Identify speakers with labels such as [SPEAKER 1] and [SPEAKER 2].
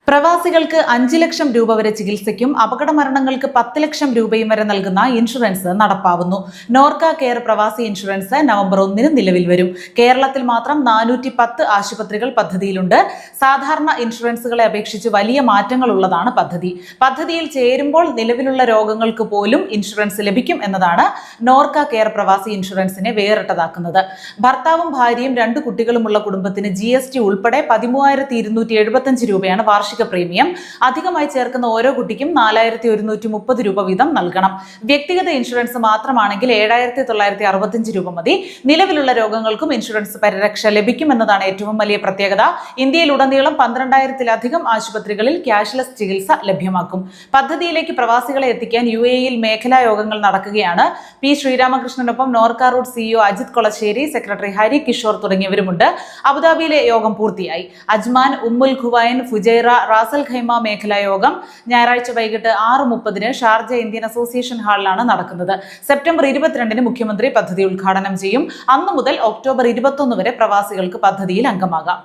[SPEAKER 1] പ്രവാസികൾക്ക് 5 ലക്ഷം രൂപ വരെ ചികിത്സയ്ക്കും അപകട മരണങ്ങൾക്ക് 10 ലക്ഷം രൂപയും വരെ നൽകുന്ന ഇൻഷുറൻസ് നടപ്പാവുന്നു. നോർക്ക കെയർ പ്രവാസി ഇൻഷുറൻസ് നവംബർ 1 നിലവിൽ വരും. കേരളത്തിൽ മാത്രം 410 ആശുപത്രികൾ പദ്ധതിയിലുണ്ട്. സാധാരണ ഇൻഷുറൻസുകളെ അപേക്ഷിച്ച് വലിയ മാറ്റങ്ങൾ ഉള്ളതാണ് പദ്ധതി. പദ്ധതിയിൽ ചേരുമ്പോൾ നിലവിലുള്ള രോഗങ്ങൾക്ക് പോലും ഇൻഷുറൻസ് ലഭിക്കും എന്നതാണ് നോർക്ക കെയർ പ്രവാസി ഇൻഷുറൻസിനെ വേറിട്ടതാക്കുന്നത്. ഭർത്താവും ഭാര്യയും 2 കുട്ടികളുമുള്ള കുടുംബത്തിന് GST ഉൾപ്പെടെ 13,275 രൂപയാണ് വാർഷിക പ്രീമിയം. അധികമായി ചേർക്കുന്ന ഓരോ കുട്ടിക്കും 4,130 രൂപ വീതം നൽകണം. വ്യക്തിഗത ഇൻഷുറൻസ് മാത്രമാണെങ്കിൽ 7,965 രൂപ മതി. നിലവിലുള്ള രോഗങ്ങൾക്കും ഇൻഷുറൻസ് പരിരക്ഷ ലഭിക്കും എന്നതാണ് ഏറ്റവും വലിയ പ്രത്യേകത. ഇന്ത്യയിലുടനീളം 12,000-ലധികം ആശുപത്രികളിൽ ക്യാഷ്ലെസ് ചികിത്സ ലഭ്യമാക്കും. പദ്ധതിയിലേക്ക് പ്രവാസികളെ എത്തിക്കാൻ UAE-യിൽ മേഖലാ യോഗങ്ങൾ നടക്കുകയാണ്. P. ശ്രീരാമകൃഷ്ണനൊപ്പം Norka root CEO Ajith Kolassery, secretary Hari Kishore തുടങ്ങിയവരുമുണ്ട്. അബുദാബിയിലെ യോഗം പൂർത്തിയായി. അജ്മാൻ, ഉമ്മുൽ ഖുവൈൻ, ഫുജൈറ, റാസൽ ഖൈമ മേഖലാ യോഗം ഞായറാഴ്ച വൈകിട്ട് 6:30 ഷാർജ ഇന്ത്യൻ അസോസിയേഷൻ ഹാളിലാണ് നടക്കുന്നത്. സെപ്റ്റംബർ 22 മുഖ്യമന്ത്രി പദ്ധതി ഉദ്ഘാടനം ചെയ്യും. അന്നു മുതൽ ഒക്ടോബർ 21 വരെ പ്രവാസികൾക്ക് പദ്ധതിയിൽ അംഗമാകാം.